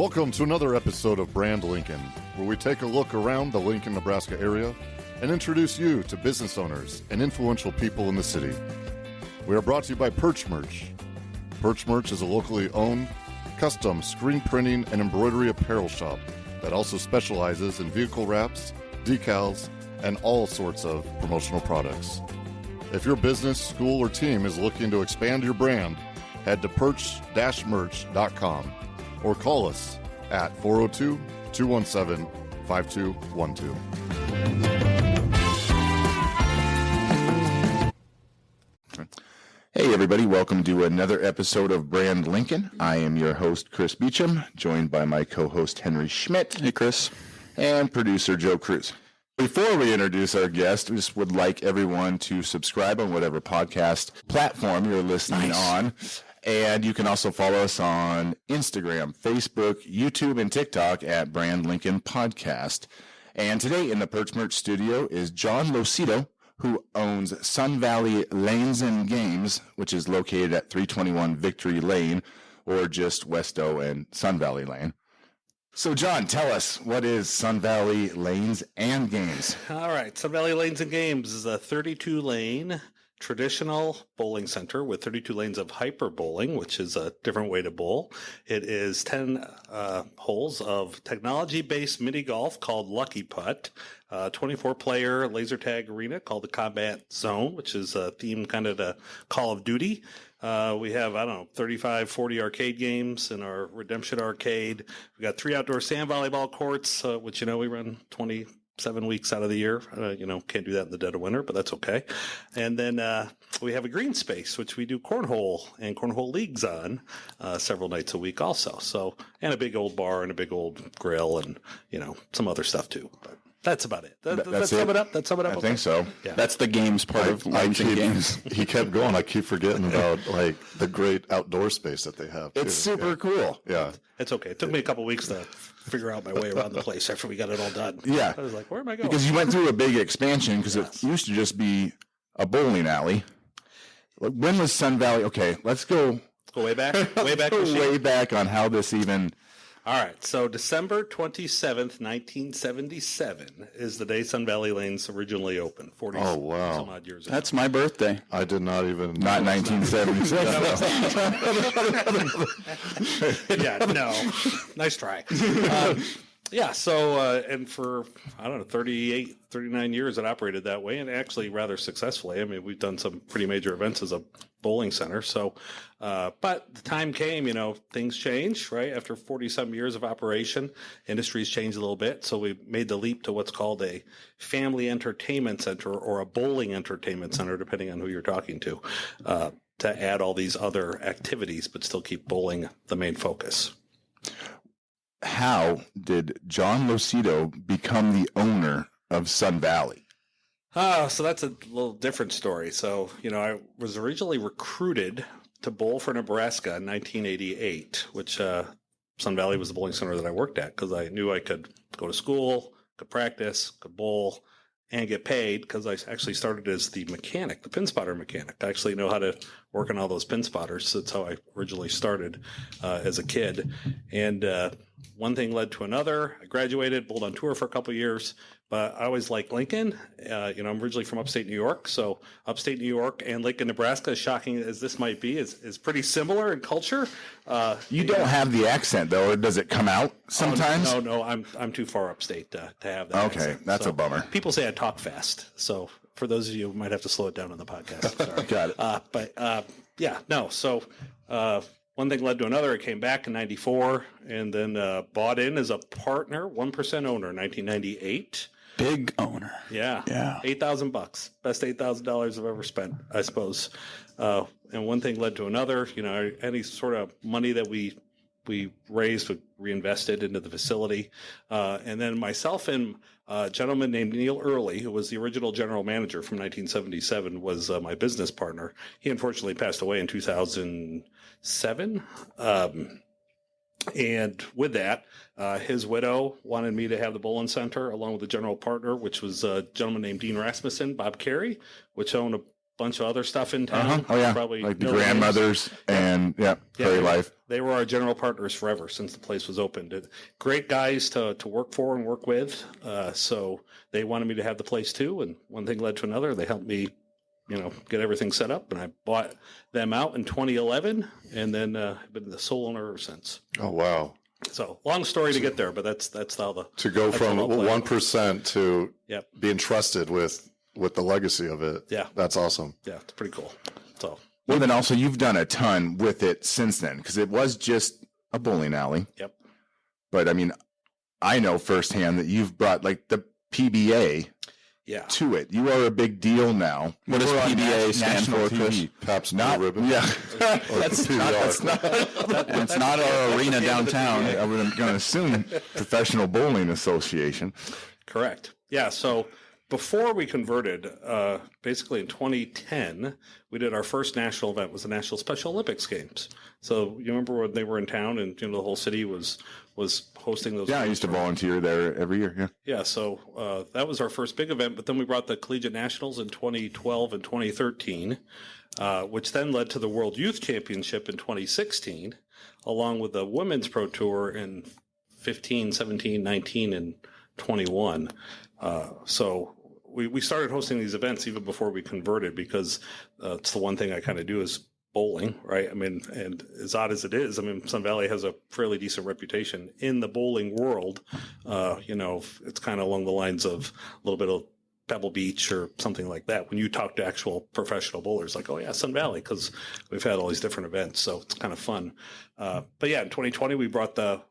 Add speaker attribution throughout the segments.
Speaker 1: Welcome to another episode of Brand Lincoln, where we take a look around the Lincoln, Nebraska area and introduce you to business owners and influential people in the city. We are brought to you by Perch Merch. Perch Merch is a locally owned, custom screen printing and embroidery apparel shop that also specializes in vehicle wraps, decals, and all sorts of promotional products. If your business, school, or team is looking to expand your brand, head to perch-merch.com or call us at 402-217-5212.
Speaker 2: Hey everybody, welcome to another episode of Brand Lincoln. I am your host, Chris Beecham, joined by my co-host, Henry Schmidt.
Speaker 3: Hey, Chris.
Speaker 2: And producer, Joe Cruz. Before we introduce our guest, we just would like everyone to subscribe on whatever podcast platform you're listening on. And you can also follow us on Instagram, Facebook, YouTube, and TikTok at Brand Lincoln Podcast. And today in the Perch Merch studio is John Losito, who owns Sunvalley Lanes and Games, which is located at 321 Victory Lane, or just Westo and Sunvalley Lane. So, John, tell us, what is Sunvalley Lanes and Games?
Speaker 3: All right. Sunvalley Lanes and Games is a 32-lane traditional bowling center with 32 lanes of hyper bowling, which is a different way to bowl. It is 10 holes of technology-based mini golf called Lucky Putt, 24-player laser tag arena called the Combat Zone, which is a theme kind of to Call of Duty. We have, 35, 40 arcade games in our Redemption Arcade. We got 3 outdoor sand volleyball courts, which, we run 27 weeks out of the year. Can't do that in the dead of winter, but that's okay. And then we have a green space, which we do cornhole and cornhole leagues on several nights a week also. So, and a big old bar and a big old grill and, some other stuff too. But that's about it. That's sum it up. That's sum it up.
Speaker 2: I think so.
Speaker 3: Yeah.
Speaker 4: That's the games part of Lanes and Games.
Speaker 1: He kept going. I keep forgetting about the great outdoor space that they have.
Speaker 2: It's super cool.
Speaker 1: Yeah.
Speaker 3: It's okay. It took me a couple weeks to figure out my way around the place after we got it all done.
Speaker 2: Yeah.
Speaker 3: I was like, where am I going?
Speaker 2: Because you went through a big expansion because it used to just be a bowling alley. When was Sunvalley? Okay, let's go
Speaker 3: way back.
Speaker 2: way back on how this even...
Speaker 3: All right, so December 27th, 1977 is the day Sunvalley Lanes originally opened, 40 some odd years ago.
Speaker 4: That's my birthday.
Speaker 1: I did not even...
Speaker 2: Not 1977.
Speaker 3: Yeah, no. Nice try. And for, 39 years it operated that way, and actually rather successfully. I mean, we've done some pretty major events as a bowling center. So, but the time came, things change, right? After 40-some years of operation, industries changed a little bit. So we made the leap to what's called a family entertainment center or a bowling entertainment center, depending on who you're talking to add all these other activities, but still keep bowling the main focus.
Speaker 2: How did John Losito become the owner of Sunvalley?
Speaker 3: So that's a little different story. So, I was originally recruited to bowl for Nebraska in 1988, which Sunvalley was the bowling center that I worked at because I knew I could go to school, could practice, could bowl, and get paid because I actually started as the mechanic, the pin spotter mechanic. I actually know how to work on all those pin spotters. That's how I originally started as a kid. And one thing led to another. I graduated, bowled on tour for a couple of years, but I always liked Lincoln. I'm originally from upstate New York, so upstate New York and Lincoln, Nebraska, as shocking as this might be, is pretty similar in culture.
Speaker 2: You don't have the accent, though, or does it come out sometimes?
Speaker 3: Oh, no, I'm too far upstate to have that
Speaker 2: Okay,
Speaker 3: accent.
Speaker 2: that's a bummer.
Speaker 3: People say I talk fast, so for those of you who might have to slow it down on the podcast. Sorry.
Speaker 2: Got it.
Speaker 3: So one thing led to another. I came back in 94 and then bought in as a partner, 1% owner in 1998.
Speaker 4: Big owner.
Speaker 3: Yeah. $8,000. Best $8,000 I've ever spent, I suppose. And one thing led to another. Any sort of money that we raised, we reinvested into the facility. And then myself and a gentleman named Neil Early, who was the original general manager from 1977, was my business partner. He unfortunately passed away in 2007. And with that, his widow wanted me to have the bowling center along with the general partner, which was a gentleman named Dean Rasmussen, Bob Carey, which owned bunch of other stuff in town.
Speaker 2: Oh yeah,
Speaker 3: Probably
Speaker 2: like the
Speaker 3: know
Speaker 2: grandmothers and Prairie Life.
Speaker 3: They were our general partners forever since the place was opened. Great guys to work for and work with. So they wanted me to have the place too. And one thing led to another. They helped me, get everything set up. And I bought them out in 2011 and then been the sole owner ever since.
Speaker 1: Oh, wow.
Speaker 3: So long story to get there, but that's how the
Speaker 1: To go from
Speaker 3: how it all played.
Speaker 1: 1% to
Speaker 3: Yep.
Speaker 1: being trusted with the legacy of it.
Speaker 3: Yeah.
Speaker 1: That's awesome.
Speaker 3: Yeah, it's pretty cool. So
Speaker 2: Well, then also you've done a ton with it since then, because it was just a bowling alley.
Speaker 3: Yep.
Speaker 2: But I mean, I know firsthand that you've brought like the PBA
Speaker 3: yeah.
Speaker 2: to it. You are a big deal now.
Speaker 4: What does
Speaker 2: You're on
Speaker 4: PBA stand
Speaker 2: national
Speaker 4: for, Chris?
Speaker 2: TV.
Speaker 1: Pabst
Speaker 2: Not
Speaker 1: Blue Ribbon.
Speaker 2: Yeah,
Speaker 1: That's not.
Speaker 4: And it's not our arena downtown.
Speaker 2: I would going to assume Professional Bowling Association.
Speaker 3: Correct. Yeah. So before we converted, basically in 2010, we did our first national event. Was the National Special Olympics Games. So you remember when they were in town and the whole city was hosting those.
Speaker 2: Yeah, I used to volunteer there every year. Yeah.
Speaker 3: Yeah. So that was our first big event. But then we brought the Collegiate Nationals in 2012 and 2013, which then led to the World Youth Championship in 2016, along with the Women's Pro Tour in 15, 17, 19, and 21. So we started hosting these events even before we converted because it's the one thing I kind of do is bowling, right? I mean, and as odd as it is, I mean, Sun Valley has a fairly decent reputation in the bowling world. It's kind of along the lines of a little bit of Pebble Beach or something like that. When you talk to actual professional bowlers, like, oh yeah, Sun Valley, because we've had all these different events. So it's kind of fun. But yeah, in 2020, we brought the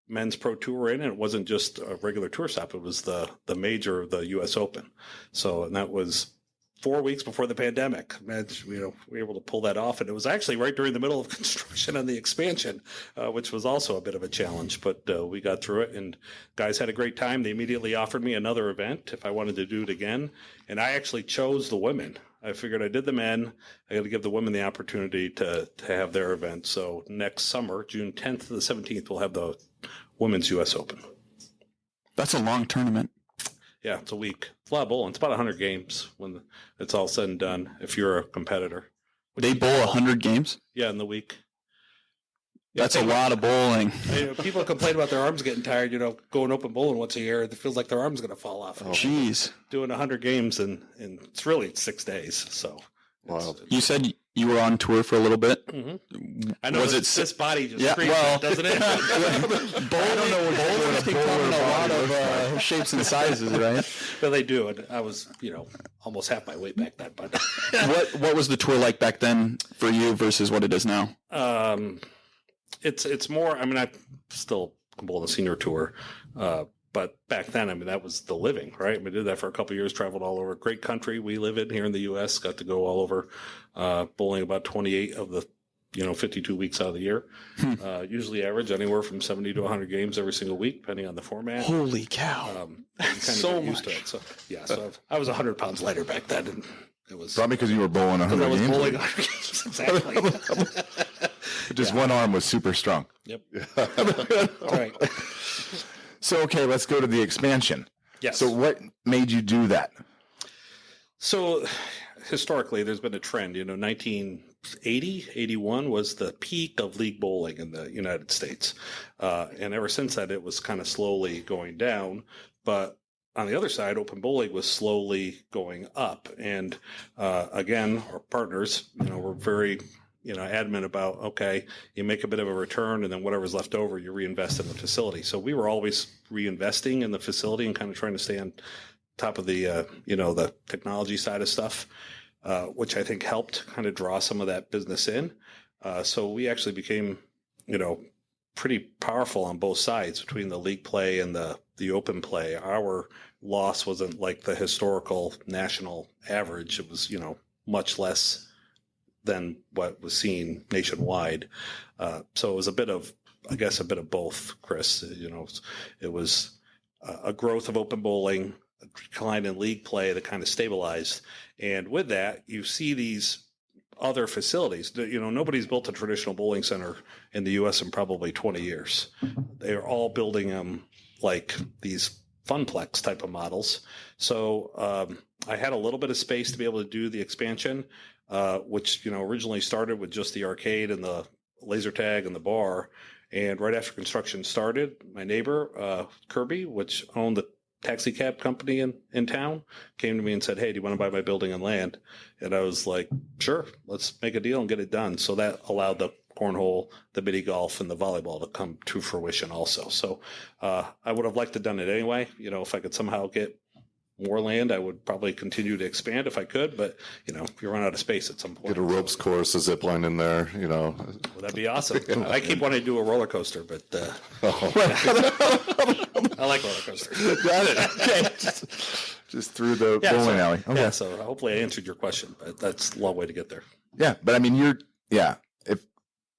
Speaker 3: Men's Pro Tour in, and it wasn't just a regular tour stop. It was the major of the U.S. Open. So, and that was 4 weeks before the pandemic. We were able to pull that off, and it was actually right during the middle of construction on the expansion, which was also a bit of a challenge. But we got through it, and guys had a great time. They immediately offered me another event if I wanted to do it again, and I actually chose the women. I figured I did the men. I got to give the women the opportunity to have their event. So next summer, June 10th to the 17th, we'll have the Women's U.S. Open.
Speaker 4: That's a long tournament.
Speaker 3: Yeah, it's a week. It's a lot of bowling. It's about 100 games when it's all said and done, if you're a competitor.
Speaker 4: They bowl 100 games?
Speaker 3: Yeah, in the week.
Speaker 4: That's a lot of bowling.
Speaker 3: People complain about their arms getting tired, going open bowling once a year. It feels like their arm's going to fall off.
Speaker 4: Jeez.
Speaker 3: Doing 100 games, and it's really 6 days. So,
Speaker 1: Wow.
Speaker 4: You said you were on tour for a little bit.
Speaker 3: Mm-hmm. I know
Speaker 4: Was
Speaker 3: this body just
Speaker 4: Yeah,
Speaker 3: screams,
Speaker 4: well-
Speaker 3: doesn't it?
Speaker 4: Bowlers can come in a lot of shapes and sizes, right?
Speaker 3: But they do. And I was, almost half my weight back then. But
Speaker 4: What was the tour like back then for you versus what it is now?
Speaker 3: It's more. I mean, I still can bowl on the senior tour, but back then, I mean, that was the living, right? We did that for a couple of years, traveled all over. Great country we live in here in the U.S. Got to go all over, bowling about 28 of the 52 weeks out of the year. Usually average anywhere from 70 to 100 games every single week, depending on the format.
Speaker 4: Holy cow.
Speaker 3: So used to it. So yeah, so I was 100 pounds lighter back then, and it was
Speaker 2: Probably because you were bowling 100
Speaker 3: I was
Speaker 2: games.
Speaker 3: bowling 100 games exactly.
Speaker 2: Just one arm was super strong.
Speaker 3: Yep. That's right.
Speaker 2: So, okay, let's go to the expansion.
Speaker 3: Yes.
Speaker 2: So what made you do that?
Speaker 3: So historically, there's been a trend. 1980, 81 was the peak of league bowling in the United States. And ever since that, it was kind of slowly going down. But on the other side, open bowling was slowly going up. And again, our partners, were very adamant about, okay, you make a bit of a return and then whatever's left over, you reinvest in the facility. So we were always reinvesting in the facility and kind of trying to stay on top of the, the technology side of stuff, which I think helped kind of draw some of that business in. So we actually became, pretty powerful on both sides between the league play and the open play. Our loss wasn't like the historical national average. It was, much less than what was seen nationwide. So it was a bit of both, Chris. It was a growth of open bowling, a decline in league play that kind of stabilized. And with that, you see these other facilities. Nobody's built a traditional bowling center in the U.S. in probably 20 years. They're all building them like these funplex type of models. So I had a little bit of space to be able to do the expansion, which, originally started with just the arcade and the laser tag and the bar. And right after construction started, my neighbor, Kirby, which owned the taxi cab company in town, came to me and said, "Hey, do you want to buy my building and land?" And I was like, "Sure, let's make a deal and get it done." So that allowed the cornhole, the mini golf, and the volleyball to come to fruition also. So I would have liked to have done it anyway. If I could somehow get more land, I would probably continue to expand if I could, but you run out of space at some point.
Speaker 1: Get a ropes course, a zip line in there,
Speaker 3: Well, that'd be awesome. I keep wanting to do a roller coaster, but I like roller coasters.
Speaker 2: Got it. Okay. Just through the bowling alley. Okay.
Speaker 3: Yeah, so hopefully I answered your question, but that's a long way to get there.
Speaker 2: Yeah, but I mean, if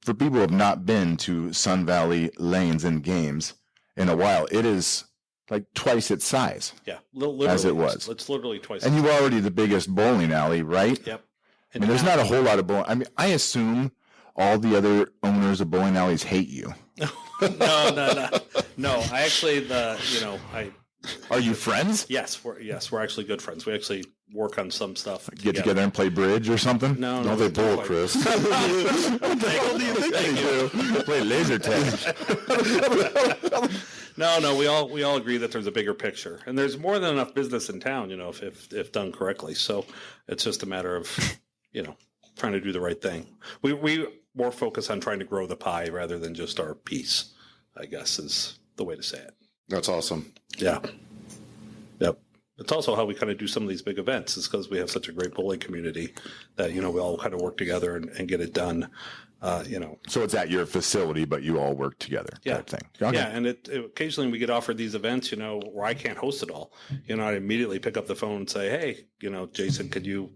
Speaker 2: for people who have not been to Sunvalley Lanes and Games in a while, it is like twice its size.
Speaker 3: Yeah, literally,
Speaker 2: as it was.
Speaker 3: It's literally twice.
Speaker 2: And you were already the biggest bowling alley, right?
Speaker 3: Yep.
Speaker 2: I mean, there's not a whole lot of bowling. I mean, I assume all the other owners of bowling alleys hate you.
Speaker 3: No. I actually,
Speaker 2: Are you friends?
Speaker 3: Yes, we're actually good friends. We actually work on some stuff.
Speaker 2: Get together and play bridge or something?
Speaker 3: No,
Speaker 1: they bowl, Chris.
Speaker 2: What the hell do you think they do? Play laser tag.
Speaker 3: No, we all agree that there's a bigger picture, and there's more than enough business in town, if done correctly. So it's just a matter of, trying to do the right thing. We more focus on trying to grow the pie rather than just our piece, I guess is the way to say it.
Speaker 1: That's awesome.
Speaker 3: Yeah. Yep. It's also how we kind of do some of these big events is because we have such a great bowling community that, we all kind of work together and get it done.
Speaker 2: So it's at your facility, but you all work together type thing. Okay.
Speaker 3: Yeah. And occasionally we get offered these events, where I can't host it all. I immediately pick up the phone and say, "Hey, Jason, can you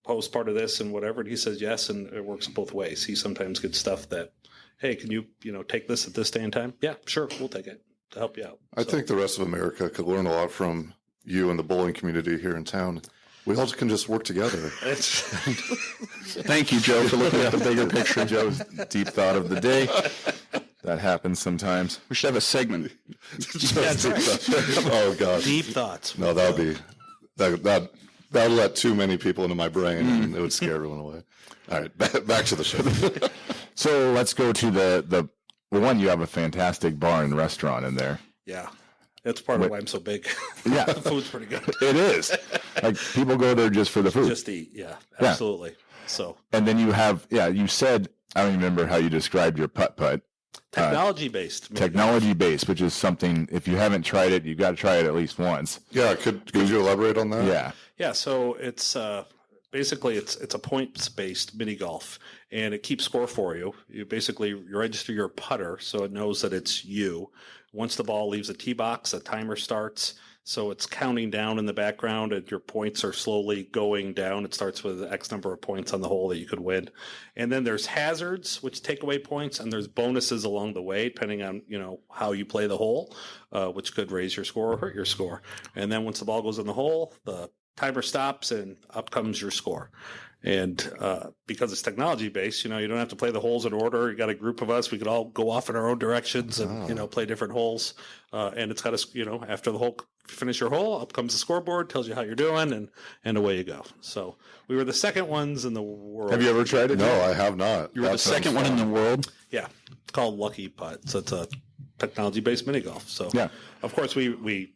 Speaker 3: host part of this and whatever?" And he says yes. And it works both ways. He sometimes gets stuff that, "Hey, can you, take this at this day and time?" Yeah, sure. We'll take it to help you out.
Speaker 1: I think the rest of America could learn a lot from you and the bowling community here in town. We all can just work together.
Speaker 2: Thank you, Joe, for looking at the bigger picture. Joe's deep thought of the day. That happens sometimes.
Speaker 4: We should have a segment.
Speaker 1: Oh God,
Speaker 3: Deep thoughts.
Speaker 1: no, that'll let too many people into my brain, and it would scare everyone away. All right, back to the show.
Speaker 2: So let's go to the one. You have a fantastic bar and restaurant in there.
Speaker 3: Yeah. That's part of why I'm so big.
Speaker 2: Yeah.
Speaker 3: The food's pretty good.
Speaker 2: It is. Like people go there just for the food.
Speaker 3: Just eat. Yeah, absolutely. So.
Speaker 2: And then you have, you said, I don't even remember how you described your putt-putt.
Speaker 3: Technology-based.
Speaker 2: Technology-based, which is something, if you haven't tried it, you've got to try it at least once.
Speaker 1: Yeah, could you elaborate on that?
Speaker 2: Yeah.
Speaker 3: Yeah, so it's basically it's a points-based mini golf, and it keeps score for you. You register your putter so it knows that it's you. Once the ball leaves a tee box, a timer starts. So it's counting down in the background, and your points are slowly going down. It starts with X number of points on the hole that you could win. And then there's hazards, which take away points, and there's bonuses along the way, depending on, how you play the hole, which could raise your score or hurt your score. And then once the ball goes in the hole, the timer stops, and up comes your score. And because it's technology based, you don't have to play the holes in order. You got a group of us. We could all go off in our own directions and, play different holes. And it's got to, after the hole, finish your hole, up comes the scoreboard, tells you how you're doing, and away you go. So we were the second ones in the world.
Speaker 2: Have you ever tried it?
Speaker 1: No, I have not.
Speaker 4: You were the second one in the world?
Speaker 3: Yeah. It's called Lucky Putt. So it's a technology based mini golf. So,
Speaker 2: yeah.
Speaker 3: Of course, we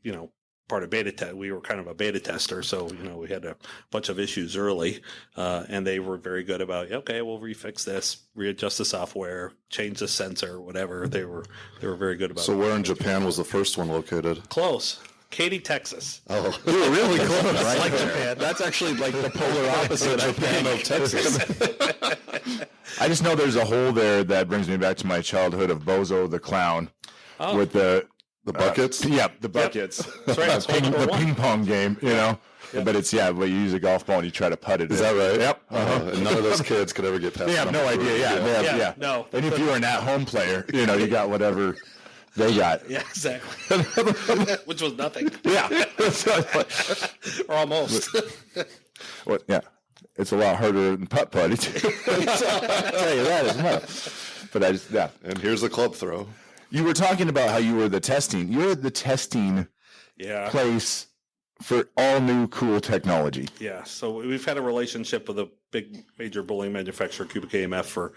Speaker 3: part of beta test. We were kind of a beta tester, so we had a bunch of issues early, and they were very good about okay, we'll refix this, readjust the software, change the sensor, whatever. They were very good about.
Speaker 1: So where in Japan was the first one located?
Speaker 3: Close, Katy, Texas.
Speaker 1: Oh,
Speaker 2: You were really close.
Speaker 3: Right
Speaker 2: Like
Speaker 3: there.
Speaker 2: Japan. That's actually like the polar opposite of Japan of Texas. I just know there's a hole there that brings me back to my childhood of Bozo the Clown with the
Speaker 1: buckets?
Speaker 2: The buckets.
Speaker 3: That's right. That's
Speaker 2: The ping pong game, But it's, but you use a golf ball and you try to putt it.
Speaker 1: Is that right?
Speaker 2: Yep.
Speaker 1: And none of those kids could ever get past
Speaker 2: They have no idea. Yeah.
Speaker 3: No.
Speaker 2: And if you're an at-home player, you got whatever they got.
Speaker 3: Yeah, exactly. Which was nothing.
Speaker 2: Yeah.
Speaker 3: Or almost.
Speaker 2: What? Yeah. It's a lot harder than putt-putt. I'll tell you that as well. But
Speaker 1: And here's the club throw.
Speaker 2: You were talking about how you were the testing. You're the testing
Speaker 3: Yeah.
Speaker 2: place for all new cool technology.
Speaker 3: Yeah, so we've had a relationship with a big major bowling manufacturer, Cubic AMF, for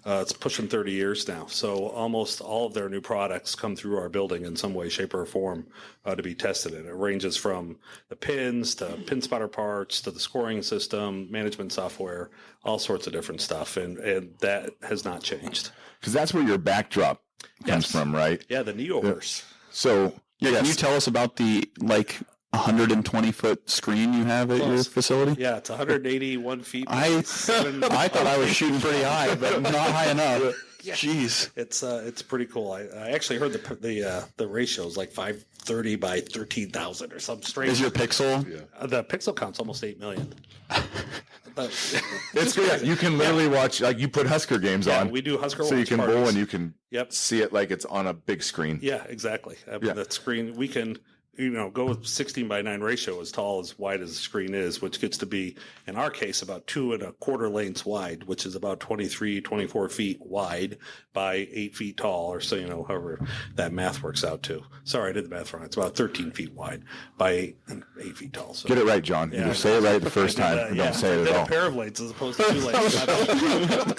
Speaker 3: it's pushing 30 years now. So almost all of their new products come through our building in some way, shape, or form to be tested. And it ranges from the pins to pin spotter parts to the scoring system, management software, all sorts of different stuff. And that has not changed.
Speaker 2: Because that's where your backdrop comes from, right?
Speaker 3: Yeah, the Neoverse.
Speaker 2: So,
Speaker 4: Can you tell us about the 120-foot screen you have at your facility?
Speaker 3: Yeah, it's 181 feet.
Speaker 4: I thought I was shooting pretty high, but not high enough.
Speaker 3: Yeah.
Speaker 4: Jeez,
Speaker 3: it's pretty cool. I actually heard the ratio is like 530 by 13,000 or something strange.
Speaker 4: is your pixel?
Speaker 3: The pixel count's almost 8 million.
Speaker 2: it's good. You can literally watch, like, you put Husker games on.
Speaker 3: We do Husker
Speaker 2: so you
Speaker 3: watch
Speaker 2: can
Speaker 3: parties.
Speaker 2: bowl and you can see it like it's on a big screen.
Speaker 3: Yeah, exactly. That screen, we can go with 16 by 9 ratio, as tall as wide as the screen is, which gets to be, in our case, about 2 1/4 lanes wide, which is about 23, 24 feet wide by 8 feet tall, or so, however that math works out to. Sorry, I did the math wrong. It's about 13 feet wide by 8 feet tall. So.
Speaker 2: Get it right, John. Either say it right the first time or don't say it at all.
Speaker 3: A pair of lanes as opposed to 2 lanes.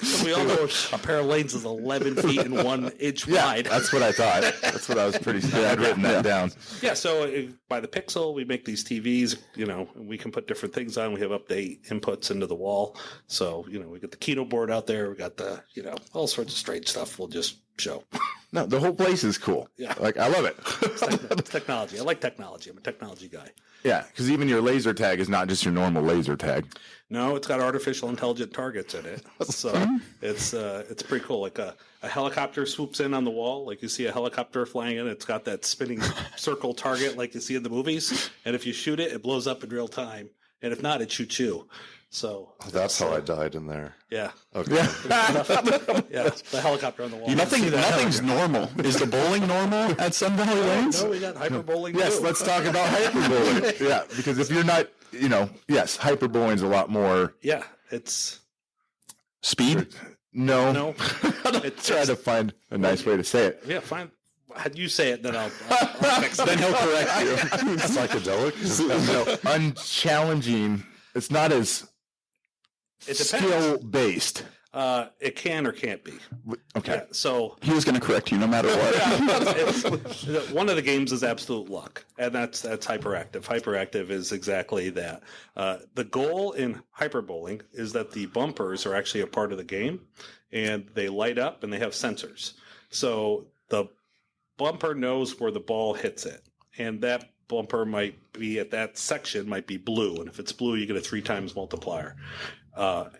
Speaker 3: So we all know a pair of lanes is 11 feet and 1 inch wide.
Speaker 2: That's what I thought. That's what I was pretty sure. I'd written that down.
Speaker 3: Yeah, so by the pixel, we make these TVs, and we can put different things on. We have update inputs into the wall. So, we got the Kino board out there. We got the, all sorts of strange stuff we'll just show.
Speaker 2: No, the whole place is cool.
Speaker 3: Yeah.
Speaker 2: I love it.
Speaker 3: It's technology. I like technology. I'm a technology guy.
Speaker 2: Yeah, because even your laser tag is not just your normal laser tag.
Speaker 3: No, it's got artificial intelligent targets in it. So it's pretty cool. Like a helicopter swoops in on the wall. Like you see a helicopter flying in. It's got that spinning circle target like you see in the movies. And if you shoot it, it blows up in real time. And if not, it shoots you. So
Speaker 1: that's how I died in there.
Speaker 3: Yeah.
Speaker 1: Okay.
Speaker 3: Yeah, the helicopter on the wall.
Speaker 4: Nothing's normal. Is the bowling normal at Sunvalley Lanes?
Speaker 3: No, we got hyper bowling.
Speaker 2: Yes,
Speaker 3: too.
Speaker 2: let's talk about hyper bowling. Yeah, because if you're not, yes, hyper bowling's a lot more.
Speaker 3: Yeah, it's
Speaker 4: speed.
Speaker 2: No.
Speaker 3: It's
Speaker 2: Try to find a nice way to say it.
Speaker 3: Yeah, fine. How do you say it? Then I'll fix it.
Speaker 4: Then he'll correct you.
Speaker 1: Psychedelic?
Speaker 2: No, unchallenging. It's not as skill based.
Speaker 3: It can or can't be.
Speaker 2: Okay.
Speaker 3: Yeah, so
Speaker 4: He was going to correct you no matter what.
Speaker 3: one of the games is absolute luck, and that's hyperactive. Hyperactive is exactly that. The goal in hyper bowling is that the bumpers are actually a part of the game, and they light up and they have sensors. So the bumper knows where the ball hits it, and that bumper might be at that section might be blue, and if it's blue, you get a 3 times multiplier.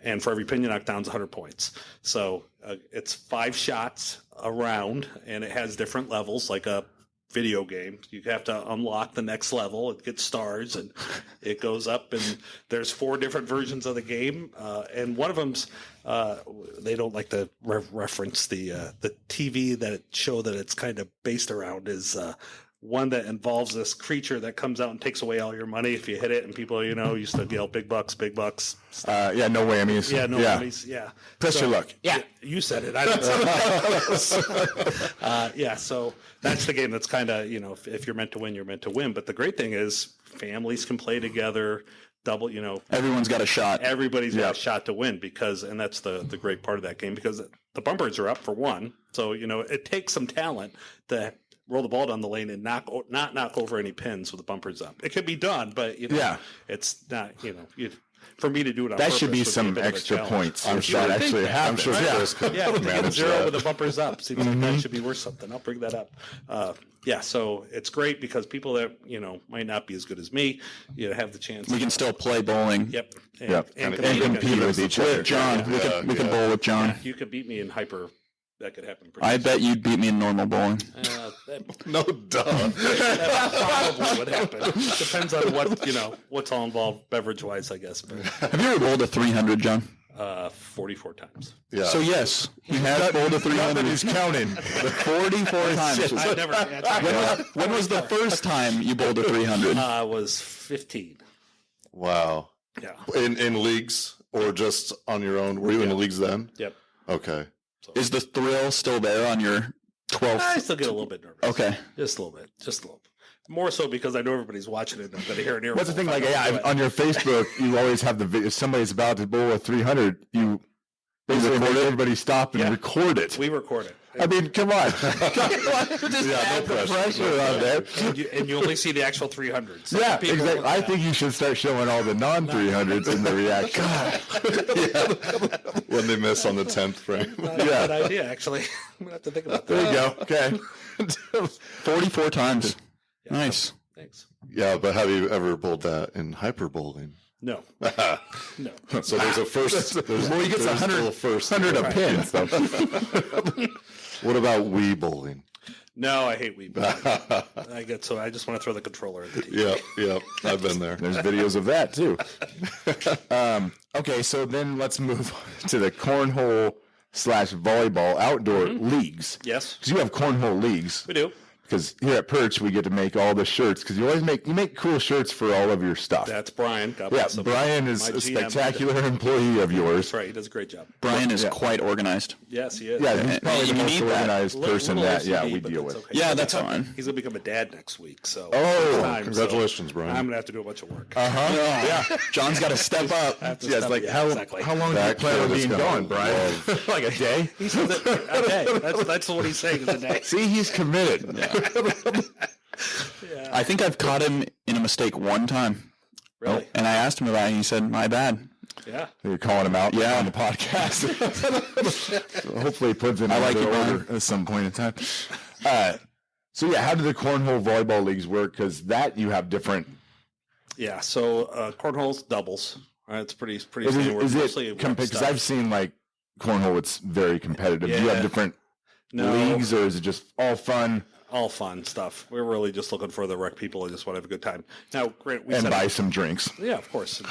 Speaker 3: And for every pin you knock down is 100 points. So it's 5 shots around, and it has different levels, like a video game. You have to unlock the next level. It gets stars, and it goes up, and there's 4 different versions of the game. And one of them's they don't like to reference the TV show that it's kind of based around is one that involves this creature that comes out and takes away all your money if you hit it, and people, used to yell big bucks, big bucks.
Speaker 2: No whammies.
Speaker 3: Yeah, no whammies. Yeah.
Speaker 2: Press your luck.
Speaker 3: Yeah. You said it. I didn't say it. So that's the game that's kind of, if you're meant to win, you're meant to win. But the great thing is families can play together. Double,
Speaker 4: everyone's got a shot.
Speaker 3: Everybody's got a shot to win and that's the great part of that game, because the bumpers are up for one. So, it takes some talent to roll the ball down the lane and not knock over any pins with the bumpers up. It could be done, but it's not. For me to do it on
Speaker 2: that
Speaker 3: purpose
Speaker 2: should be
Speaker 3: would
Speaker 2: some
Speaker 3: a bit of a
Speaker 2: extra
Speaker 3: challenge.
Speaker 2: points.
Speaker 1: I'm sure
Speaker 2: that actually happens.
Speaker 1: I'm sure Chris could
Speaker 3: Yeah, to get a
Speaker 1: manage
Speaker 3: 0
Speaker 1: that.
Speaker 3: with the bumpers up seems like that should be worth something. I'll bring that up. So it's great because people that might not be as good as me, have the chance.
Speaker 4: We can still play bowling.
Speaker 3: Yep.
Speaker 2: And
Speaker 3: compete
Speaker 2: compete with each other.
Speaker 4: With John. We can bowl with John.
Speaker 3: You could beat me in hyper. That could happen.
Speaker 4: I bet you'd beat me in normal bowling.
Speaker 1: No, duh.
Speaker 3: That probably would happen. Depends on what's all involved beverage wise, I guess. But
Speaker 4: Have you ever bowled a 300, John?
Speaker 3: 44 times.
Speaker 1: Yeah.
Speaker 4: So yes, you have bowled a 300.
Speaker 2: He's counting.
Speaker 4: 44 times.
Speaker 3: I never.
Speaker 4: When was the first time you bowled a 300?
Speaker 3: I was 15.
Speaker 1: Wow.
Speaker 3: Yeah.
Speaker 1: In leagues or just on your own? Were you in the leagues then?
Speaker 3: Yep.
Speaker 1: Okay.
Speaker 4: Is the thrill still there on your 12th?
Speaker 3: I still get a little bit nervous.
Speaker 4: Okay.
Speaker 3: Just a little bit. More so because I know everybody's watching it. And I'm going to hear an earful.
Speaker 2: What's the thing? Like,
Speaker 3: if I don't do it.
Speaker 2: on your Facebook, you always have the video. If somebody's about to bowl a 300, you basically make everybody stop and record it.
Speaker 3: We record it.
Speaker 2: I mean, come on. Just add the pressure on there.
Speaker 3: And you only see the actual 300s. So
Speaker 2: Yeah,
Speaker 3: people-
Speaker 2: exactly. I think you should start showing all the non-300s in the reaction.
Speaker 1: When they miss on the 10th frame.
Speaker 3: Not a bad idea, actually. I'm going to have to think about that.
Speaker 2: There you go. Okay.
Speaker 4: 44 times. Nice.
Speaker 3: Thanks.
Speaker 1: Yeah, but have you ever bowled that in hyper bowling?
Speaker 3: No. No.
Speaker 1: So there's a first.
Speaker 2: Well, he gets 100 a pin. So.
Speaker 1: What about Wii bowling?
Speaker 3: No, I hate Wii bowling. I just want to throw the controller at the TV.
Speaker 1: Yeah, I've been there.
Speaker 2: There's videos of that too. Okay, so then let's move to the cornhole / volleyball outdoor leagues.
Speaker 3: Yes,
Speaker 2: Because you have cornhole leagues.
Speaker 3: we do.
Speaker 2: Because here at Perch, we get to make all the shirts. Because you always make cool shirts for all of your stuff.
Speaker 3: That's Brian. God
Speaker 2: Yeah,
Speaker 3: bless him.
Speaker 2: Brian is
Speaker 3: My
Speaker 2: a
Speaker 3: GM.
Speaker 2: spectacular employee of yours.
Speaker 3: That's right. He does a great job.
Speaker 4: Brian is quite organized.
Speaker 3: Yes, he is.
Speaker 2: Yeah, he's probably the
Speaker 4: You
Speaker 2: most
Speaker 4: need that.
Speaker 2: organized person
Speaker 3: Little
Speaker 2: that
Speaker 3: OCD,
Speaker 2: we
Speaker 3: but
Speaker 2: deal
Speaker 3: that's
Speaker 2: with.
Speaker 3: okay.
Speaker 4: Yeah, that's fine.
Speaker 3: He's going to become a dad next week. So
Speaker 2: Oh,
Speaker 3: it's time,
Speaker 1: Congratulations, Brian.
Speaker 3: I'm going to have to do a bunch of work.
Speaker 2: Yeah.
Speaker 4: John's got to step up.
Speaker 3: I have to
Speaker 2: Yeah, it's
Speaker 3: step-
Speaker 2: like
Speaker 3: yeah, exactly.
Speaker 2: how long do you
Speaker 1: That
Speaker 2: plan on
Speaker 1: kid is
Speaker 2: being
Speaker 1: gonna
Speaker 2: gone, Brian? Like a day?
Speaker 3: He says it a day. That's what he's saying is a day.
Speaker 2: See, he's committed.
Speaker 3: Yeah.
Speaker 4: I think I've caught him in a mistake one time.
Speaker 3: Really?
Speaker 4: And I asked him about it, and he said, my bad.
Speaker 3: Yeah.
Speaker 2: You're calling him out
Speaker 4: Yeah.
Speaker 2: on the podcast. So hopefully he puts in
Speaker 4: like
Speaker 2: another
Speaker 4: it, Brian.
Speaker 2: order at some point in time. So yeah, how do the cornhole volleyball leagues work? Because that you have different.
Speaker 3: Yeah. So cornhole's doubles. It's pretty
Speaker 2: Is
Speaker 3: standard.
Speaker 2: it
Speaker 3: Mostly
Speaker 2: because
Speaker 3: stuff.
Speaker 2: I've seen like cornhole, it's very competitive. Do you
Speaker 3: Yeah.
Speaker 2: have different
Speaker 3: No.
Speaker 2: leagues, or is it just all fun
Speaker 3: All fun stuff. We're really just looking for the rec people and just want to have a good time. Now, Grant, we
Speaker 2: and
Speaker 3: set
Speaker 2: buy
Speaker 3: up-
Speaker 2: some drinks?
Speaker 3: Yeah, of course.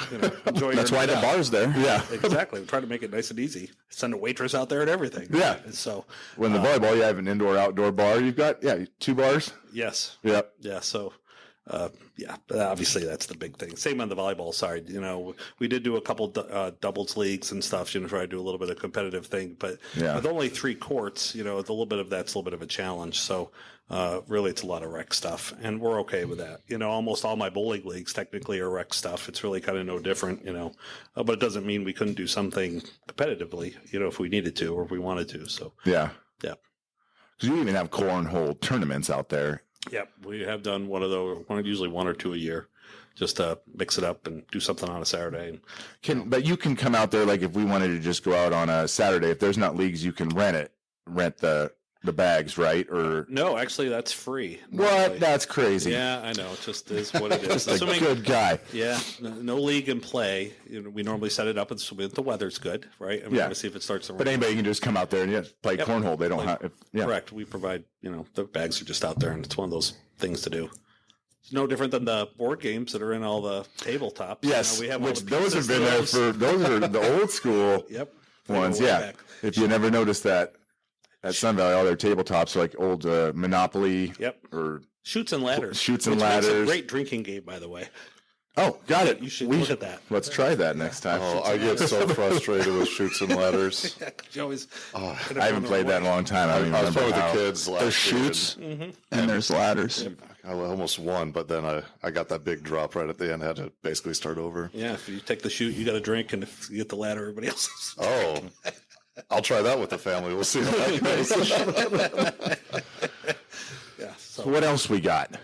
Speaker 3: Enjoy
Speaker 4: That's
Speaker 3: your
Speaker 4: why the
Speaker 3: night out.
Speaker 4: bar's there.
Speaker 2: Yeah.
Speaker 3: Exactly. We try to make it nice and easy. Send a waitress out there and everything.
Speaker 2: Yeah.
Speaker 3: And so,
Speaker 2: When the volleyball, you have an indoor-outdoor bar. You've got 2 bars.
Speaker 3: yes.
Speaker 2: Yep.
Speaker 3: Yeah. So, obviously that's the big thing. Same on the volleyball side. We did do a couple doubles leagues and stuff. Try to do a little bit of competitive thing, but
Speaker 2: Yeah.
Speaker 3: with only 3 courts, it's a little bit of that's a little bit of a challenge. So, really, it's a lot of rec stuff, and we're okay with that. Almost all my bowling leagues technically are rec stuff. It's really kind of no different, but it doesn't mean we couldn't do something competitively, if we needed to or if we wanted to. So,
Speaker 2: Yeah.
Speaker 3: yeah.
Speaker 2: Because you even have cornhole tournaments out there.
Speaker 3: Yep, we have done one of those, usually 1 or 2 a year, just to mix it up and do something on a Saturday.
Speaker 2: But you can come out there, like if we wanted to just go out on a Saturday, if there's not leagues, you can rent the bags, right? Or
Speaker 3: No, actually, that's free.
Speaker 2: what? That's crazy.
Speaker 3: Yeah, I know. It just is what it is.
Speaker 2: Like, good guy.
Speaker 3: Yeah, no league in play. We normally set it up and the weather's good, right? And we're
Speaker 2: Yeah.
Speaker 3: going to see if it starts to rain.
Speaker 2: But anybody can just come out there and play
Speaker 3: Yep.
Speaker 2: cornhole. They don't
Speaker 3: Like,
Speaker 2: have. Yeah.
Speaker 3: Correct. We provide, the bags are just out there, and it's one of those things to do. It's no different than the board games that are in all the tabletops.
Speaker 2: Yes.
Speaker 3: we have all
Speaker 2: Which
Speaker 3: the
Speaker 2: those have
Speaker 3: pizzas,
Speaker 2: been there
Speaker 3: those.
Speaker 2: for. Those are the old school
Speaker 3: Yep.
Speaker 2: ones.
Speaker 3: Way
Speaker 2: Yeah.
Speaker 3: back.
Speaker 2: If you never noticed that at Sunvalley, all their tabletops are like old Monopoly
Speaker 3: Yep.
Speaker 2: or.
Speaker 3: Shoots and ladders.
Speaker 2: Shoots and
Speaker 3: which makes a
Speaker 2: ladders.
Speaker 3: great drinking game, by the way.
Speaker 2: Oh, got it.
Speaker 3: You should look at that.
Speaker 2: Let's try that next time.
Speaker 1: Oh, I get so frustrated with shoots and ladders.
Speaker 3: You always.
Speaker 2: I haven't played that in a long time. I don't even
Speaker 1: I was
Speaker 2: remember
Speaker 1: playing with
Speaker 2: how.
Speaker 1: the kids last
Speaker 4: There's
Speaker 1: year,
Speaker 4: shoots and there's ladders.
Speaker 1: and I almost won, but then I got that big drop right at the end. I had to basically start over.
Speaker 3: Yeah, if you take the shoot, you got to drink, and if you get the ladder, everybody else is.
Speaker 1: Oh, I'll try that with the family. We'll see how that goes.
Speaker 3: Yeah. So,
Speaker 2: What else we got?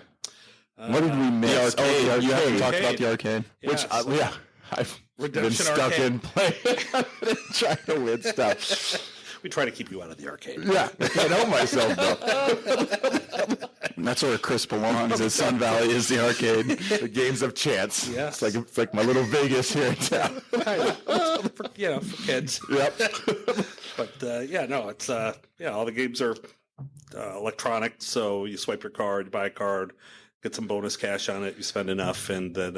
Speaker 2: What did we miss?
Speaker 4: The arcade.
Speaker 2: Oh, the
Speaker 4: You haven't
Speaker 2: arcade.
Speaker 4: talked about the arcade.
Speaker 2: Which,
Speaker 3: so
Speaker 2: I've
Speaker 3: Redemption
Speaker 2: been stuck
Speaker 3: Arcade.
Speaker 2: in playing, trying to win stuff.
Speaker 3: we try to keep you out of the arcade.
Speaker 2: Yeah, I can't help myself though.
Speaker 4: That's where Chris belongs. Is Sun Valley is the arcade.
Speaker 2: The games of chance.
Speaker 3: Yes.
Speaker 2: It's like my little Vegas here in town.
Speaker 3: for kids.
Speaker 2: Yep.
Speaker 3: But it's all the games are electronic. So you swipe your card, you buy a card, get some bonus cash on it, you spend enough, and then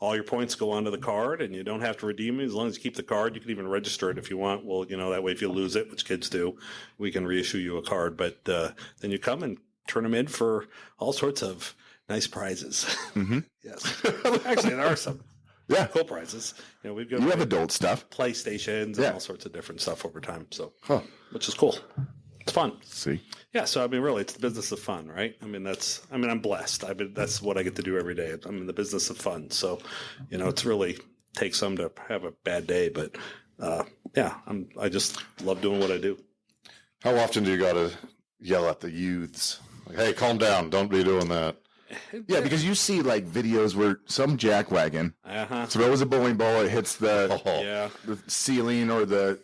Speaker 3: all your points go onto the card, and you don't have to redeem it as long as you keep the card. You can even register it if you want. Well, that way if you lose it, which kids do, we can reissue you a card. But then you come and turn them in for all sorts of nice prizes.
Speaker 2: Mm-hmm.
Speaker 3: Yes, actually, there are some
Speaker 2: Yeah.
Speaker 3: cool prizes. We've got
Speaker 2: You have adult stuff.
Speaker 3: PlayStations and
Speaker 2: Yeah.
Speaker 3: all sorts of different stuff over time. So,
Speaker 2: Huh.
Speaker 3: which is cool. It's fun.
Speaker 2: See?
Speaker 3: Yeah, so I mean, really, it's the business of fun, right? I mean, I'm blessed. That's what I get to do every day. I'm in the business of fun. So, it's really takes some to have a bad day, but I just love doing what I do.
Speaker 1: How often do you got to yell at the youths? Like, hey, calm down. Don't be doing that.
Speaker 2: Yeah, because you see like videos where some jackwagon throws a bowling ball, it hits the ceiling or the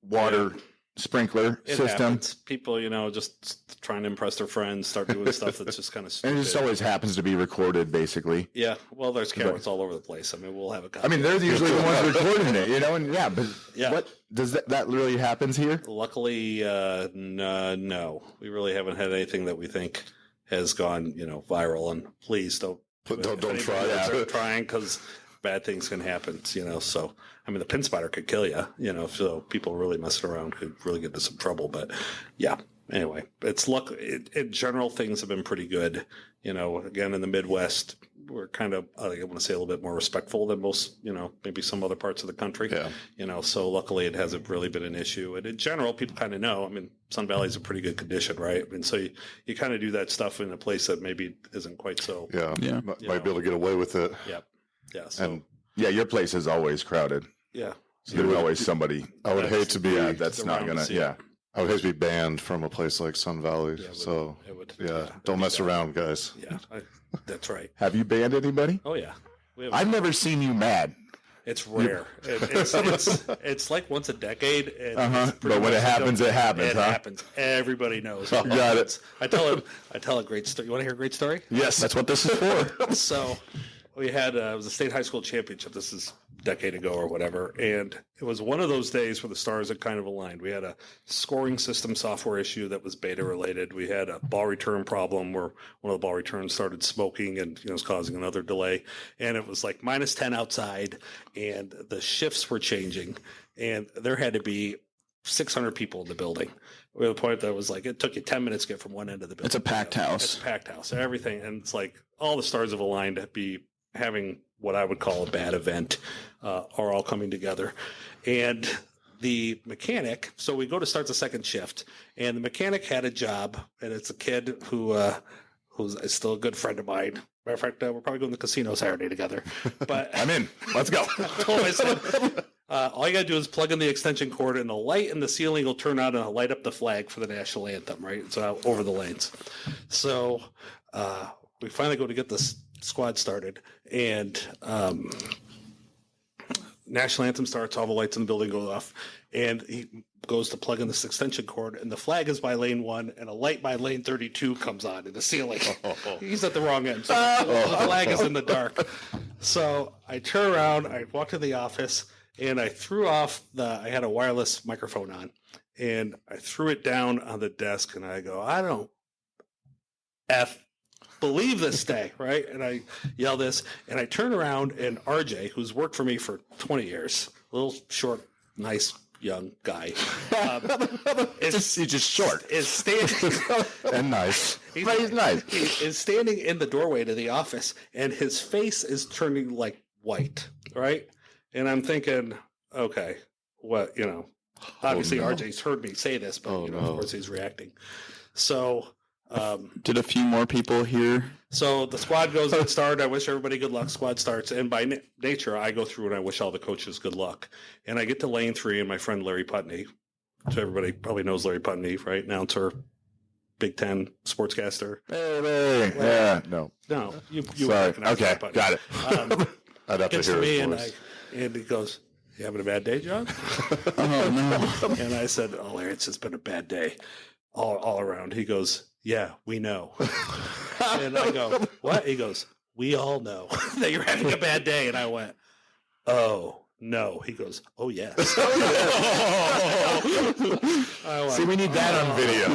Speaker 2: water sprinkler
Speaker 3: It
Speaker 2: system.
Speaker 3: happens. People, just trying to impress their friends, start doing stuff that's just kind of stupid.
Speaker 2: And it just always happens to be recorded, basically.
Speaker 3: Yeah, well, there's cameras all over the place. I mean, we'll have a.
Speaker 2: I mean, they're usually the ones recording it, and what does that really happens here?
Speaker 3: Luckily, no, we really haven't had anything that we think has gone, viral. And please don't
Speaker 1: try
Speaker 3: that. Trying because bad things can happen, So, I mean, the pin spider could kill you, So people really messing around could really get into some trouble. But yeah, anyway, it's luck. In general, things have been pretty good. Again, in the Midwest, we're kind of, I want to say, a little bit more respectful than most, maybe some other parts of the country.
Speaker 1: Yeah.
Speaker 3: So luckily it hasn't really been an issue. And in general, people kind of know. I mean, Sunvalley is a pretty good condition, right? I mean, so you kind of do that stuff in a place that maybe isn't quite so.
Speaker 1: Yeah. Might be able to get away with it.
Speaker 3: Yep. Yeah. So,
Speaker 1: And
Speaker 2: your place is always crowded.
Speaker 3: yeah.
Speaker 2: So there's always somebody.
Speaker 1: I would hate to be.
Speaker 2: That's not going to,
Speaker 1: I would hate to be banned from a place like Sunvalley.
Speaker 3: It would,
Speaker 1: Don't mess around, guys.
Speaker 3: Yeah, that's right.
Speaker 2: Have you banned anybody?
Speaker 3: Oh yeah.
Speaker 2: I've never seen you mad.
Speaker 3: It's rare. It's like once a decade. And
Speaker 2: But when it happens, it happens.
Speaker 3: It happens. Everybody knows.
Speaker 2: Got it.
Speaker 3: I tell a great story. You want to hear a great story?
Speaker 2: Yes, that's what this is for.
Speaker 3: So we had it was a state high school championship. This is a decade ago or whatever, and it was one of those days where the stars had kind of aligned. We had a scoring system software issue that was beta related. We had a ball return problem where one of the ball returns started smoking and was causing another delay. And it was like -10 outside, and the shifts were changing, and there had to be 600 people in the building. We had a point that was like it took you 10 minutes to get from one end of the building.
Speaker 4: It's a packed house.
Speaker 3: It's a packed house. Everything, and it's like all the stars have aligned to be having what I would call a bad event, are all coming together. And the mechanic, so we go to start the second shift, and the mechanic had a job, and it's a kid who's still a good friend of mine. Matter of fact, we're probably going to the casino Saturday together. But
Speaker 2: I'm in. Let's go.
Speaker 3: I said, all you got to do is plug in the extension cord, and the light in the ceiling will turn on and it'll light up the flag for the national anthem, right? It's over the lanes. So we finally go to get this squad started, and national anthem starts, all the lights in the building go off, and he goes to plug in this extension cord, and the flag is by lane 1 and a light by lane 32 comes on in the ceiling. He's at the wrong end, so the flag is in the dark. So I turn around, I walk to the office, and I threw off I had a wireless microphone on, and I threw it down on the desk, and I go, I don't believe this day, right? And I yell this, and I turn around, and RJ, who's worked for me for 20 years, a little short, nice, young guy,
Speaker 2: he's just short.
Speaker 3: Is standing
Speaker 2: and nice. He's nice.
Speaker 3: He is standing in the doorway to the office, and his face is turning like white, right? And I'm thinking, okay, what, obviously RJ's heard me say this, but of course he's reacting. So
Speaker 4: did a few more people hear?
Speaker 3: So the squad goes and start. I wish everybody good luck. Squad starts, and by nature, I go through and I wish all the coaches good luck. And I get to lane 3, and my friend Larry Putney, so everybody probably knows Larry Putney, right? Announcer, Big Ten sportscaster.
Speaker 2: Hey, Larry. Yeah, no,
Speaker 3: you
Speaker 2: sorry. Okay, got it.
Speaker 1: I'd have to
Speaker 3: Gets
Speaker 1: hear
Speaker 3: to me,
Speaker 1: his
Speaker 3: and
Speaker 1: voice.
Speaker 3: and he goes, "You having a bad day, John?"
Speaker 4: Oh no!
Speaker 3: And I said, "Oh, Larry, it's just been a bad day, all around." He goes, "Yeah, we know." And I go, "What?" He goes, "We all know that you're having a bad day." And I went, "Oh no." He goes, "Oh yes." I went,
Speaker 2: See, we need that on video.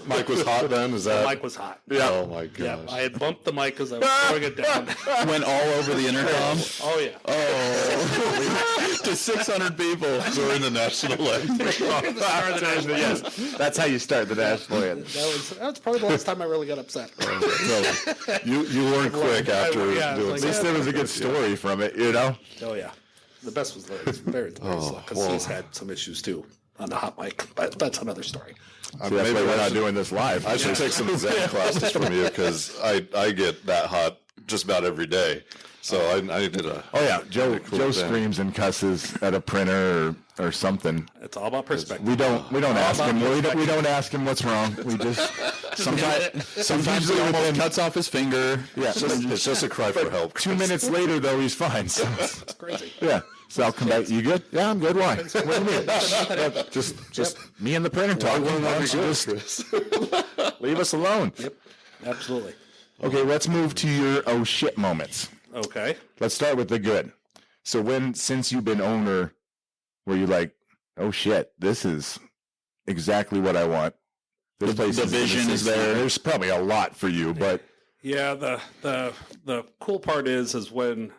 Speaker 1: Mike was hot then. Is that?
Speaker 3: the mic was hot.
Speaker 2: Yeah.
Speaker 1: Oh my gosh.
Speaker 3: Yeah, I had bumped the mic because I was throwing it down.
Speaker 4: Went all over the intercom.
Speaker 3: Oh yeah.
Speaker 4: Oh, to 600 people.
Speaker 1: During the national anthem.
Speaker 2: Yes, that's how you start the national anthem.
Speaker 3: That was probably the last time I really got upset.
Speaker 1: So, you learned quick after
Speaker 3: Yeah,
Speaker 1: doing
Speaker 3: like,
Speaker 2: At least there was a good story from it,
Speaker 3: Oh yeah. The best was Larry's. Very because he's had some issues too on the hot mic, but that's another story.
Speaker 2: See, that's why we're not doing this live.
Speaker 1: I should take some Zen classes from you because I get that hot just about every day. So I did a.
Speaker 2: Oh yeah, Joe
Speaker 1: cool
Speaker 2: screams and cusses at a printer or something.
Speaker 3: It's all about perspective.
Speaker 2: We don't ask him. We don't ask him what's wrong. We just sometimes
Speaker 4: he almost cuts off his finger.
Speaker 2: Yeah,
Speaker 1: It's just a cry for help.
Speaker 2: 2 minutes later though, he's fine. So,
Speaker 3: It's crazy.
Speaker 2: yeah. So I'll come back. You good? Yeah, I'm good. Why? What do you mean? Just me and the printer talking. Just leave us alone.
Speaker 3: Yep, absolutely.
Speaker 2: Okay, let's move to your oh shit moments.
Speaker 3: Okay.
Speaker 2: Let's start with the good. So since you've been owner, were you like, oh shit, this is exactly what I want? This place
Speaker 4: The vision is there.
Speaker 2: There's probably a lot for you, but
Speaker 3: Yeah, the cool part is when,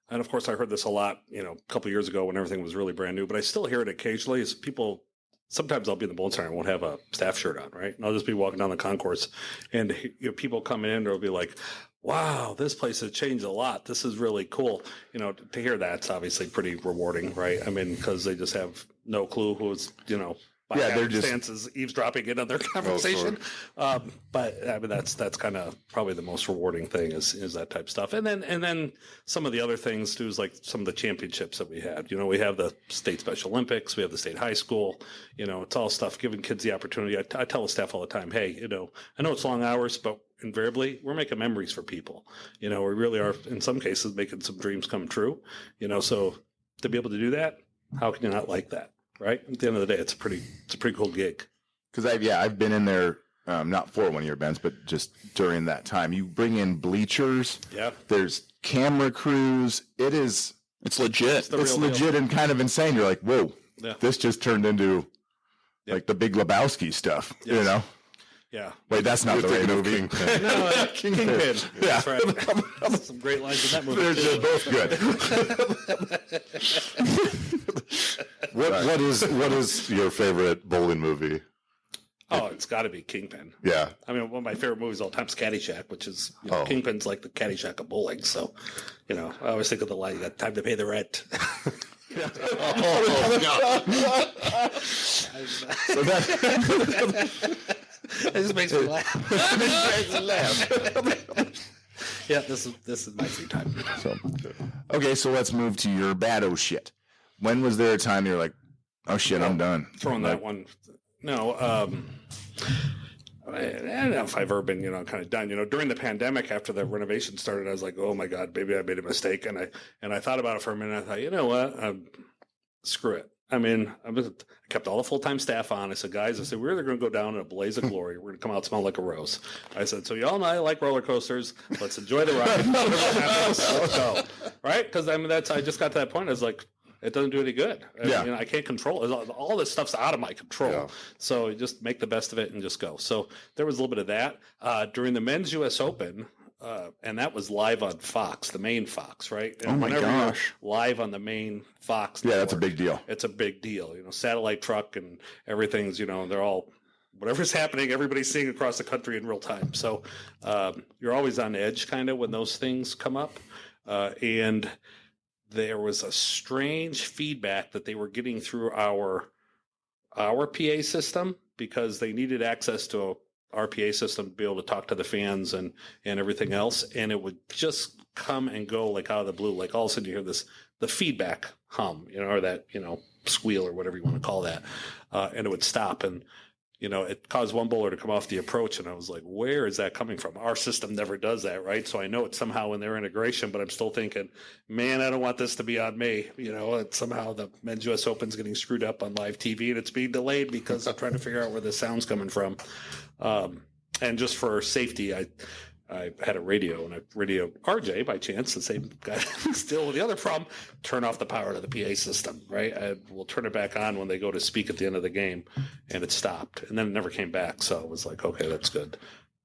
Speaker 3: and of course I heard this a lot, a couple of years ago when everything was really brand new, but I still hear it occasionally. Is people sometimes I'll be in the bowling center and won't have a staff shirt on, right? And I'll just be walking down the concourse, and people come in and they'll be like, "Wow, this place has changed a lot. This is really cool." To hear that's obviously pretty rewarding, right? I mean, because they just have no clue who's by
Speaker 2: they're just
Speaker 3: happenstance eavesdropping in on their conversation. But I mean, that's kind of probably the most rewarding thing is that type of stuff. And then some of the other things too is like some of the championships that we had. We have the state Special Olympics, we have the state high school. It's all stuff giving kids the opportunity. I tell the staff all the time, hey, I know it's long hours, but invariably we're making memories for people. We really are in some cases making some dreams come true. So to be able to do that, how can you not like that? Right. At the end of the day, it's a pretty cool gig.
Speaker 2: because I've been in there, not for one of your events, but just during that time. You bring in bleachers.
Speaker 3: Yeah.
Speaker 2: There's camera crews. It's
Speaker 4: legit.
Speaker 2: It's legit and kind of insane. You're like, whoa, this just turned into like the Big Lebowski stuff,
Speaker 3: Yes. Yeah.
Speaker 2: Wait, that's not the right movie.
Speaker 1: Kingpin.
Speaker 3: No, Kingpin.
Speaker 2: Yeah.
Speaker 3: That's right. Some great lines in that movie.
Speaker 2: They're both good.
Speaker 1: What is your favorite bowling movie?
Speaker 3: Oh, it's got to be Kingpin.
Speaker 1: Yeah.
Speaker 3: I mean, one of my favorite movies of all time is Caddyshack, which is Kingpin's like the Caddyshack of bowling. So, I always think of the line, "You got time to pay the rent."
Speaker 2: So that,
Speaker 3: It just makes me laugh. Yeah, this is my free time.
Speaker 2: so let's move to your bad oh shit. When was there a time you're like, oh shit, I'm done?
Speaker 3: Throwing that one. No, I don't know if I've ever been, kind of done. During the pandemic, after the renovation started, I was like, oh my God, maybe I made a mistake. And I thought about it for a minute. I thought, you know what? Screw it. I mean, I kept all the full-time staff on. I said, guys, we're either going to go down in a blaze of glory. We're going to come out smelling like a rose. I said, so you all know I like roller coasters. Let's enjoy the ride. Let's go. Right? Because I just got to that point. I was like, it doesn't do any good. I can't control it. All this stuff's out of my control. Yeah. So you just make the best of it and just go. So there was a little bit of that. During the men's U.S. Open, and that was live on Fox, the main Fox, right? And
Speaker 4: oh my gosh!
Speaker 3: Live on the main Fox.
Speaker 2: Yeah, that's a big deal.
Speaker 3: It's a big deal. Satellite truck and everything's. They're all whatever's happening. Everybody's seeing across the country in real time. So you're always on edge, kind of, when those things come up. And there was a strange feedback that they were getting through our PA system because they needed access to our PA system to be able to talk to the fans and everything else. And it would just come and go like out of the blue. Like all of a sudden you hear the feedback hum, or that, squeal or whatever you want to call that. And it would stop. And, it caused one bowler to come off the approach. And I was like, where is that coming from? Our system never does that, right? So I know it's somehow in their integration, but I'm still thinking, man, I don't want this to be on me. It's somehow the men's U.S. Open's getting screwed up on live TV and it's being delayed because I'm trying to figure out where the sound's coming from. And just for safety, I had a radio, and I radioed RJ by chance, the same guy still with the other problem, turn off the power to the PA system, right? We'll turn it back on when they go to speak at the end of the game, and it stopped. And then it never came back, so I was like, okay, that's good.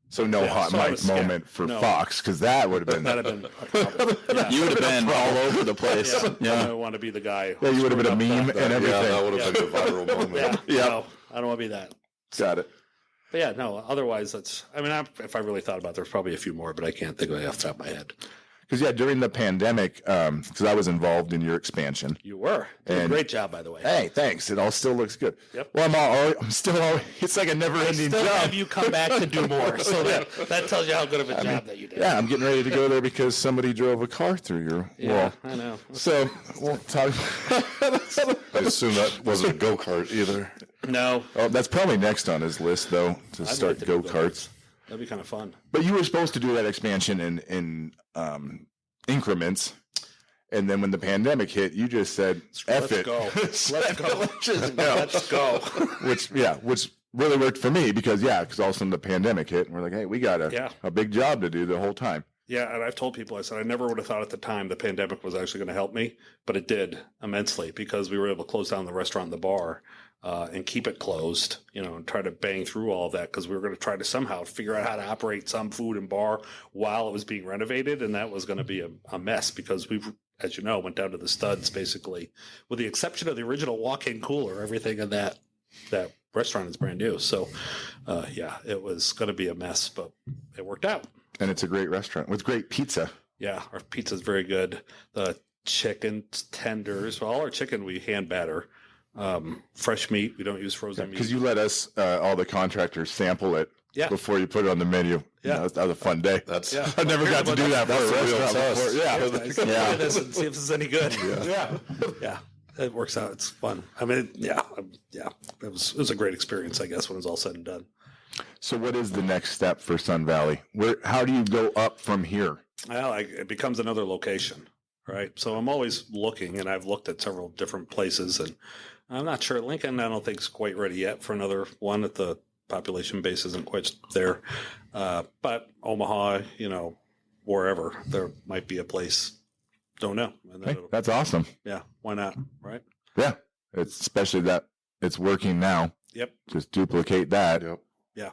Speaker 2: So hot mic moment for Fox, because that would have been...
Speaker 3: That'd have been a problem. Yeah.
Speaker 4: You would have been all over the place.
Speaker 3: Yeah. I want to be the guy.
Speaker 2: Yeah, you would have been a meme and everything.
Speaker 1: Yeah, that would have been a viral moment.
Speaker 3: Yeah. No, I don't want to be that.
Speaker 2: Got it.
Speaker 3: But yeah, no, otherwise if I really thought about it, there's probably a few more, but I can't think of it off the top of my head.
Speaker 2: Because during the pandemic, because I was involved in your expansion.
Speaker 3: You were. Did a
Speaker 2: And-
Speaker 3: great job, by the way.
Speaker 2: Hey, thanks. It all still looks good.
Speaker 3: Yep.
Speaker 2: Well, I'm still. It's like a never-ending
Speaker 3: Still
Speaker 2: job.
Speaker 3: have you come back to do more. So that tells you how good of a job that you did.
Speaker 2: Yeah, I'm getting ready to go there because somebody drove a car through your wall.
Speaker 3: I know.
Speaker 2: So we'll talk.
Speaker 1: I assume that wasn't a go-kart either.
Speaker 3: No.
Speaker 2: Oh, that's probably next on his list, though, to
Speaker 3: I'd
Speaker 2: start
Speaker 3: like to do
Speaker 2: go-karts.
Speaker 3: That'd be kind of fun.
Speaker 2: But you were supposed to do that expansion in increments, and then when the pandemic hit, you just said, "F
Speaker 3: Let's
Speaker 2: it,
Speaker 3: go. Let's go.
Speaker 2: Let's just go."
Speaker 3: Let's go.
Speaker 2: which really worked for me because all of a sudden the pandemic hit, and we're like, "Hey, we got a big job to do the whole time."
Speaker 3: Yeah, and I've told people, I said, I never would have thought at the time the pandemic was actually going to help me, but it did immensely because we were able to close down the restaurant and the bar and keep it closed, and try to bang through all of that because we were going to try to somehow figure out how to operate some food and bar while it was being renovated. And that was going to be a mess because we've, as you know, went down to the studs basically, with the exception of the original walk-in cooler. Everything in that restaurant is brand new. So, it was going to be a mess, but it worked out.
Speaker 2: And it's a great restaurant with great pizza.
Speaker 3: Yeah, our pizza's very good. The chicken tenders, well, all our chicken we hand batter. Fresh meat, we don't use frozen meat.
Speaker 2: Because you let us, all the contractors, sample it before you put it on the menu.
Speaker 3: Yeah.
Speaker 2: That was a fun day.
Speaker 1: Yeah.
Speaker 2: I never got to do that for a restaurant before.
Speaker 3: Look at this and see if this is any good. Yeah. It works out. It's fun. I mean, it was a great experience, I guess, when it was all said and done.
Speaker 2: So what is the next step for Sunvalley? How do you go up from here?
Speaker 3: Well, it becomes another location, right? So I'm always looking, and I've looked at several different places, and I'm not sure. Lincoln, I don't think is quite ready yet for another one. At the population base isn't quite there, but Omaha, wherever there might be a place. Don't know. And then
Speaker 2: That's awesome.
Speaker 3: Yeah, why not? Right?
Speaker 2: Yeah, it's especially that it's working now.
Speaker 3: Yep.
Speaker 2: Just duplicate that.
Speaker 1: Yep.
Speaker 3: Yeah.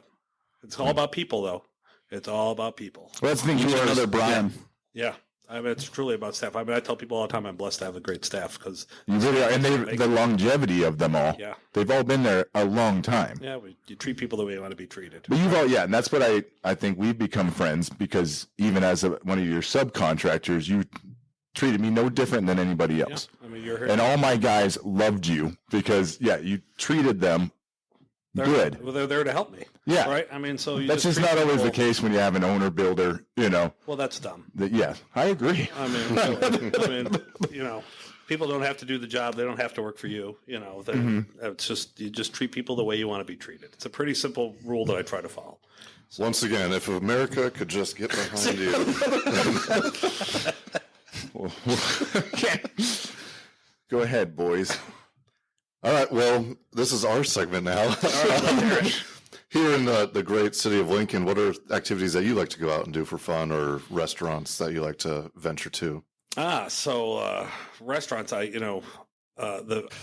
Speaker 3: It's all about people, though. It's all about people.
Speaker 2: Well, that's the thing.
Speaker 4: You are another Brian.
Speaker 3: Yeah. I mean, it's truly about staff. I mean, I tell people all the time I'm blessed to have a great staff because
Speaker 2: You really are, and the longevity of them all.
Speaker 3: Yeah.
Speaker 2: They've all been there a long time.
Speaker 3: yeah, you treat people the way you want to be treated.
Speaker 2: But and that's what I think we've become friends because even as one of your subcontractors, you treated me no different than anybody else.
Speaker 3: Yeah. I mean, you're here.
Speaker 2: And all my guys loved you because you treated them good.
Speaker 3: Well, they're there to help me.
Speaker 2: Yeah.
Speaker 3: Right? I mean, so
Speaker 2: That's just not always the case when you have an owner builder,
Speaker 3: Well, that's dumb.
Speaker 2: I agree.
Speaker 3: I mean, really. People don't have to do the job. They don't have to work for you. It's just, you just treat people the way you want to be treated. It's a pretty simple rule that I try to follow.
Speaker 1: Once again, if America could just get behind you.
Speaker 2: Go ahead, boys.
Speaker 1: All right, well, this is our segment now. Here in the great city of Lincoln, what are activities that you like to go out and do for fun, or restaurants that you like to venture to?
Speaker 3: Restaurants, I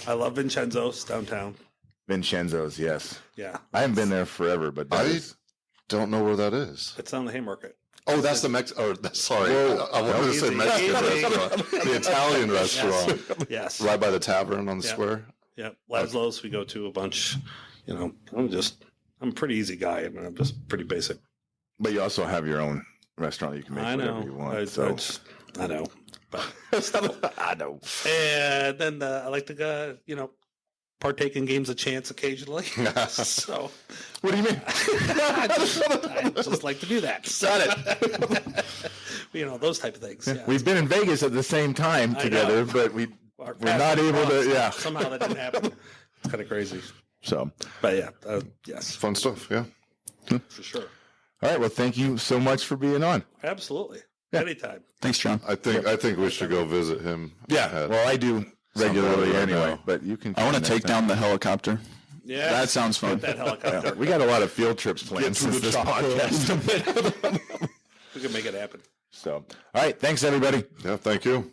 Speaker 3: love Vincenzo's downtown.
Speaker 2: Vincenzo's, yes.
Speaker 3: Yeah.
Speaker 2: I haven't been there forever, but
Speaker 1: Don't know where that is.
Speaker 3: It's on the Haymarket.
Speaker 1: Oh, that's the sorry. I wanted to say
Speaker 3: Easy.
Speaker 1: Mexican
Speaker 3: Easy.
Speaker 1: restaurant. The Italian restaurant.
Speaker 3: Yes.
Speaker 1: Right by the tavern on the square.
Speaker 3: Yeah. Laszlo's we go to a bunch. I'm a pretty easy guy. I mean, I'm just pretty basic.
Speaker 2: But you also have your own restaurant. You can make whatever you want.
Speaker 3: I know. But
Speaker 2: I know.
Speaker 3: And then I like to go, partake in games of chance occasionally. So,
Speaker 2: What do you mean?
Speaker 3: I just like to do that.
Speaker 2: Got it.
Speaker 3: Those type of things. Yeah.
Speaker 2: We've been in Vegas at the same time together, but we're not able to. Yeah.
Speaker 3: Somehow that didn't happen. It's kind of crazy.
Speaker 2: So,
Speaker 3: But yes,
Speaker 1: Fun stuff, yeah.
Speaker 3: for sure.
Speaker 2: all right. Well, thank you so much for being on.
Speaker 3: Absolutely.
Speaker 2: Yeah.
Speaker 3: Anytime.
Speaker 4: Thanks, John.
Speaker 1: I think we should go visit him.
Speaker 2: Well, I do regularly
Speaker 1: Sunvalley right
Speaker 2: anyway,
Speaker 1: now.
Speaker 2: but you can.
Speaker 4: I want to
Speaker 2: come
Speaker 4: take
Speaker 2: next time.
Speaker 4: down the helicopter.
Speaker 3: Yeah.
Speaker 4: That sounds fun.
Speaker 3: That helicopter.
Speaker 2: We got a lot of field trips planned since this podcast.
Speaker 3: We can make it happen.
Speaker 2: So, all right. Thanks, everybody.
Speaker 1: Yeah, thank you.